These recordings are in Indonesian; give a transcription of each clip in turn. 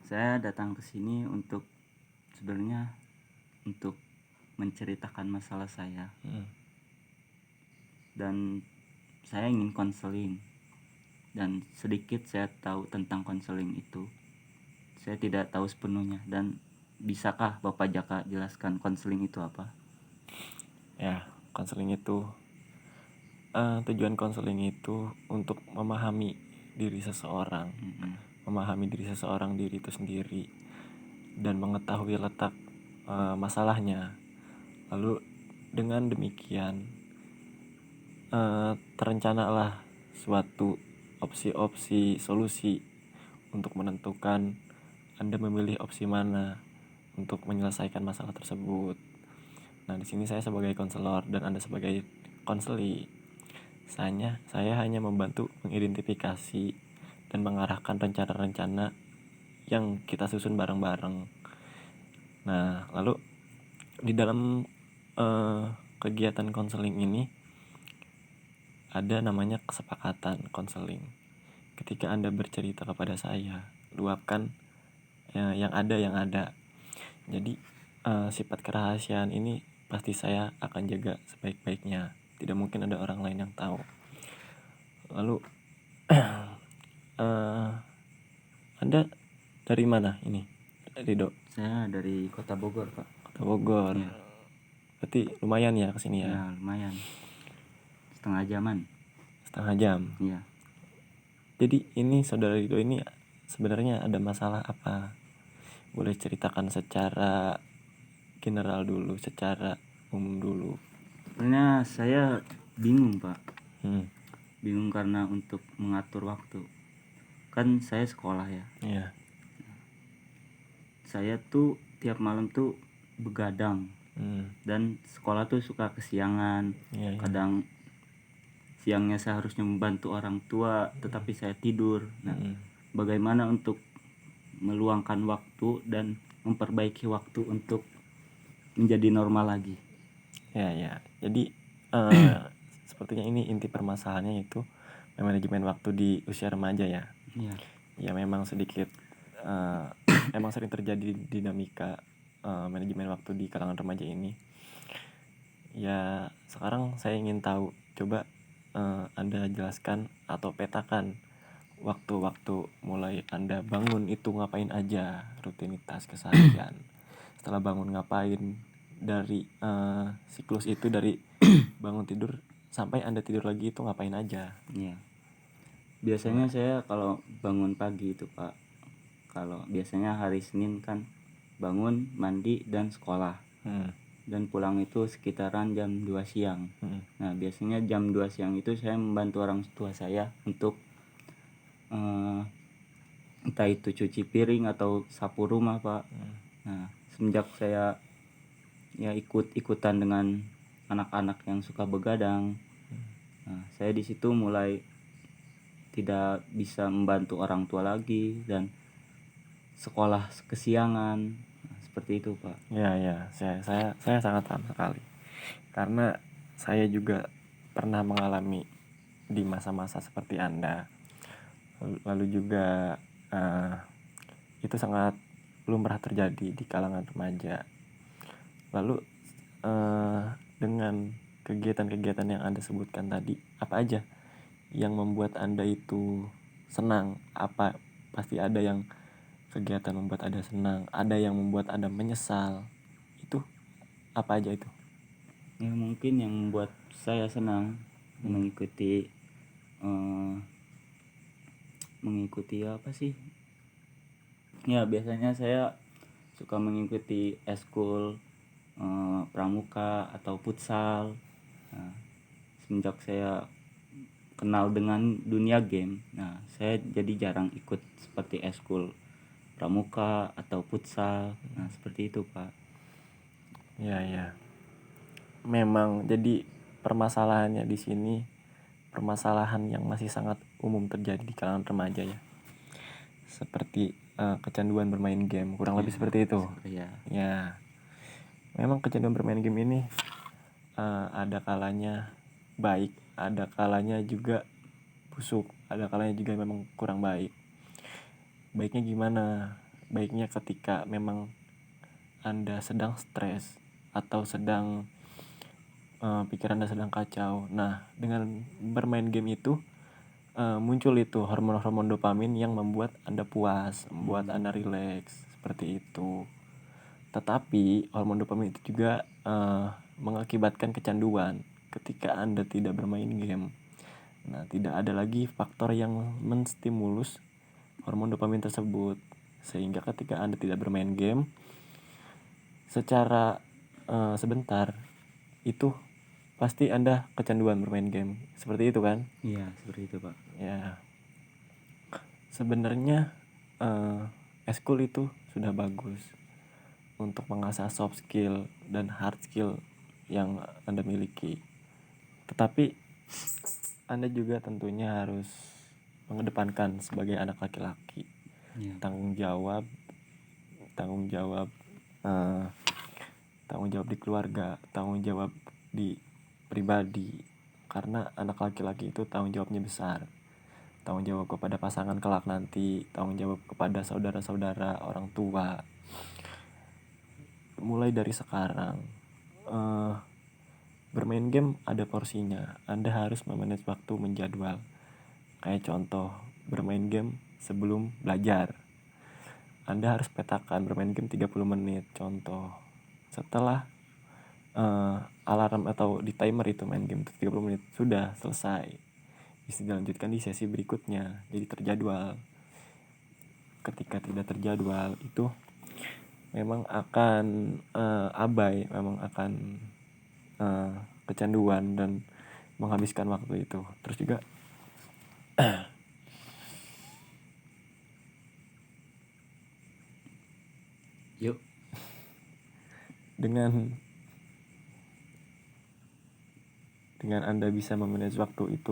Saya datang ke sini sebenarnya untuk menceritakan masalah saya. Dan saya ingin konseling. Dan sedikit saya tahu tentang konseling itu. Saya tidak tahu sepenuhnya. Dan bisakah Bapak Jaka jelaskan konseling itu apa? Ya, konseling itu tujuan konseling itu untuk memahami diri seseorang, memahami diri seseorang, diri itu sendiri, dan mengetahui letak masalahnya. Lalu dengan demikian terencanalah suatu opsi-opsi solusi untuk menentukan Anda memilih opsi mana untuk menyelesaikan masalah tersebut. Nah, di sini saya sebagai konselor dan Anda sebagai konseli. Saya hanya membantu mengidentifikasi dan mengarahkan rencana-rencana yang kita susun bareng-bareng. Nah, lalu di dalam kegiatan konseling ini ada namanya kesepakatan konseling. Ketika Anda bercerita kepada saya, luapkan yang ada. Jadi sifat kerahasiaan ini pasti saya akan jaga sebaik-baiknya. Tidak mungkin ada orang lain yang tahu. Lalu Anda dari mana ini, Rido? Saya dari Kota Bogor, Pak. Kota Bogor. Iya. Berarti lumayan ya kesini ya? Ya, lumayan. Setengah jaman. Setengah jam. Iya. Jadi ini saudara Rido ini sebenarnya ada masalah apa? Boleh ceritakan secara general dulu, secara umum dulu. Sebenarnya saya bingung, Pak. Bingung karena untuk mengatur waktu. Kan saya sekolah ya. Iya. Saya tuh tiap malam tuh begadang. Dan sekolah tuh suka kesiangan. Iya. Kadang siangnya saya harusnya membantu orang tua, tetapi saya tidur. Nah, bagaimana untuk meluangkan waktu dan memperbaiki waktu untuk menjadi normal lagi? Ya. Jadi sepertinya ini inti permasalahannya itu manajemen waktu di usia remaja ya. Iya. Ya memang sedikit emang sering terjadi dinamika manajemen waktu di kalangan remaja ini. Ya, sekarang saya ingin tahu, coba Anda jelaskan atau petakan waktu-waktu mulai Anda bangun itu ngapain aja, rutinitas keseharian. Setelah bangun ngapain, dari siklus itu dari bangun tidur sampai Anda tidur lagi itu ngapain aja. Iya. Biasanya saya kalau bangun pagi itu, Pak. Kalau biasanya hari Senin kan bangun, mandi dan sekolah. Dan pulang itu sekitaran jam 2 siang. Nah, biasanya jam 2 siang itu saya membantu orang tua saya untuk entah itu cuci piring atau sapu rumah, Pak. Nah, semenjak saya ya ikut-ikutan dengan anak-anak yang suka begadang, nah, saya di situ mulai tidak bisa membantu orang tua lagi dan sekolah kesiangan. Nah, seperti itu, Pak. Ya, saya sangat paham sekali. Karena saya juga pernah mengalami di masa-masa seperti Anda. Lalu juga itu sangat lumrah terjadi di kalangan remaja. Lalu dengan kegiatan-kegiatan yang Anda sebutkan tadi, apa aja yang membuat Anda itu senang? Apa pasti ada yang kegiatan membuat Anda senang, ada yang membuat Anda menyesal. Itu apa aja itu? Ya, mungkin yang membuat saya senang mengikuti apa sih? Ya, biasanya saya suka mengikuti eskul pramuka atau futsal. Nah, semenjak saya kenal dengan dunia game, nah saya jadi jarang ikut seperti eskul pramuka atau futsal. Nah, seperti itu, Pak. Ya. Memang jadi permasalahannya di sini permasalahan yang masih sangat umum terjadi di kalangan remaja ya. Seperti kecanduan bermain game, kurang lebih seperti itu. Ya. Memang kecanduan bermain game ini ada kalanya baik, ada kalanya juga busuk, ada kalanya juga memang kurang baik. Baiknya gimana? baiknya ketika memang Anda sedang stres atau sedang pikiran Anda sedang kacau. Nah, dengan bermain game itu muncul itu hormon-hormon dopamin yang membuat Anda puas, membuat Anda rileks, seperti itu. Tetapi hormon dopamin itu juga mengakibatkan kecanduan ketika Anda tidak bermain game. Nah, tidak ada lagi faktor yang menstimulus hormon dopamin tersebut, sehingga ketika Anda tidak bermain game secara sebentar, itu pasti Anda kecanduan bermain game. Seperti itu kan? Iya, seperti itu, Pak. Ya, sebenarnya eskul itu sudah bagus untuk mengasah soft skill dan hard skill yang Anda miliki. Tetapi Anda juga tentunya harus mengedepankan sebagai anak laki-laki Iya, Pak. tanggung jawab tanggung jawab di keluarga, tanggung jawab di pribadi, karena anak laki-laki itu tanggung jawabnya besar. Tanggung jawab kepada pasangan kelak nanti, tanggung jawab kepada saudara-saudara, orang tua. Mulai dari sekarang, bermain game ada porsinya. Anda harus memanage waktu, menjadwal. Kayak contoh, bermain game sebelum belajar. Anda harus petakan bermain game 30 menit, contoh. Setelah alarm atau di timer itu main game 30 menit, sudah selesai. Bisa dilanjutkan di sesi berikutnya, jadi terjadwal. Ketika tidak terjadwal, itu memang akan abai, memang akan kecanduan dan menghabiskan waktu itu. Terus juga Yuk. dengan Anda bisa memanage waktu itu,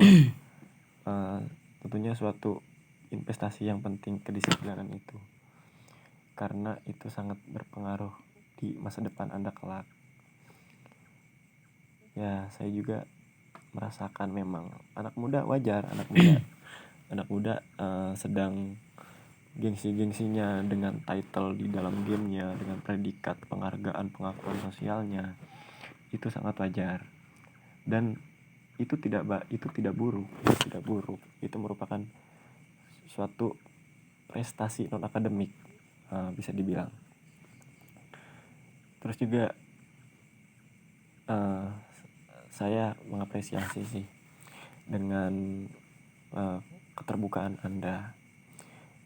tentunya suatu investasi yang penting kedisiplinan itu, karena itu sangat berpengaruh di masa depan Anda kelak. Ya, saya juga merasakan memang anak muda wajar, anak muda sedang gengsi-gengsinya dengan title di dalam gamenya, dengan predikat penghargaan, pengakuan sosialnya, itu sangat wajar. Dan itu tidak buruk, itu merupakan suatu prestasi non akademik, bisa dibilang. Terus juga saya mengapresiasi sih dengan keterbukaan Anda.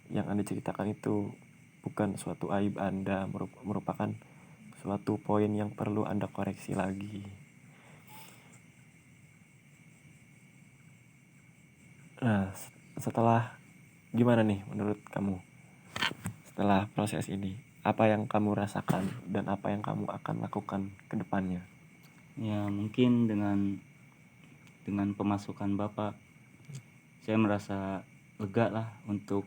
Yang Anda ceritakan itu bukan suatu aib Anda, merupakan suatu poin yang perlu Anda koreksi lagi. Nah, setelah gimana nih menurut kamu setelah proses ini? Apa yang kamu rasakan dan apa yang kamu akan lakukan ke depannya? Ya, mungkin dengan pemasukan Bapak, saya merasa lega lah untuk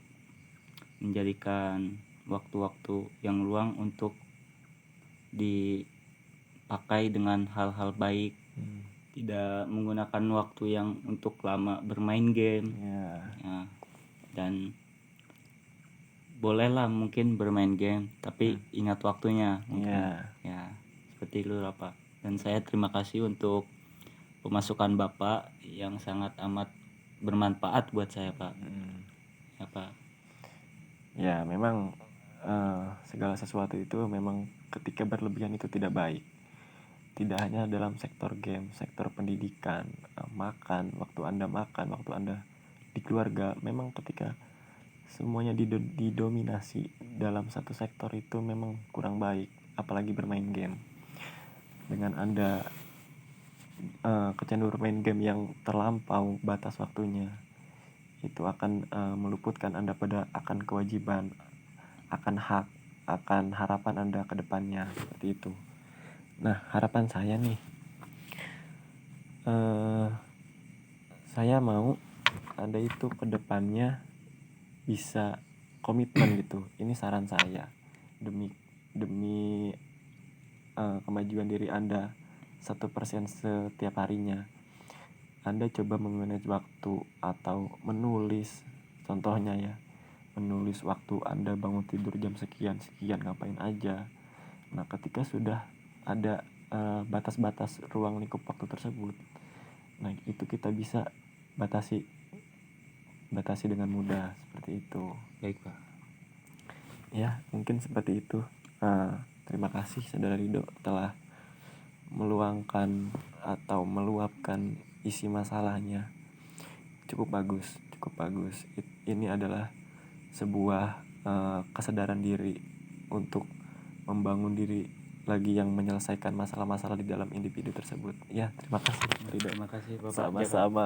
menjadikan waktu-waktu yang luang untuk dipakai dengan hal-hal baik. Tidak menggunakan waktu yang untuk lama bermain game. Ya, dan bolehlah mungkin bermain game, tapi ingat waktunya mungkin. Ya, seperti itu lah, Pak. Dan saya terima kasih untuk pemasukan Bapak yang sangat amat bermanfaat buat saya, Pak. Ya, Pak. Ya, memang segala sesuatu itu memang ketika berlebihan itu tidak baik. Tidak hanya dalam sektor game, sektor pendidikan, makan, waktu Anda di keluarga, memang ketika semuanya didominasi dalam satu sektor itu memang kurang baik, apalagi bermain game. Dengan Anda kecanduan bermain game yang terlampau batas waktunya, itu akan meluputkan Anda akan kewajiban, akan hak, akan harapan Anda ke depannya, seperti itu. Nah, harapan saya nih, saya mau Anda itu ke depannya bisa komitmen gitu. Ini saran saya, demi kemajuan diri Anda 1% setiap harinya. Anda coba memanage waktu atau menulis, contohnya ya, menulis waktu Anda bangun tidur jam sekian ngapain aja. Nah, ketika sudah ada batas-batas ruang lingkup waktu tersebut, nah itu kita bisa batasi dengan mudah, seperti itu. Baik Pak. Ya, mungkin seperti itu. Terima kasih Saudara Rido telah meluangkan atau meluapkan isi masalahnya. Cukup bagus. Ini adalah sebuah kesadaran diri untuk membangun diri lagi yang menyelesaikan masalah-masalah di dalam individu tersebut. Ya, terima kasih Rido. Terima kasih Bapak. Sama-sama.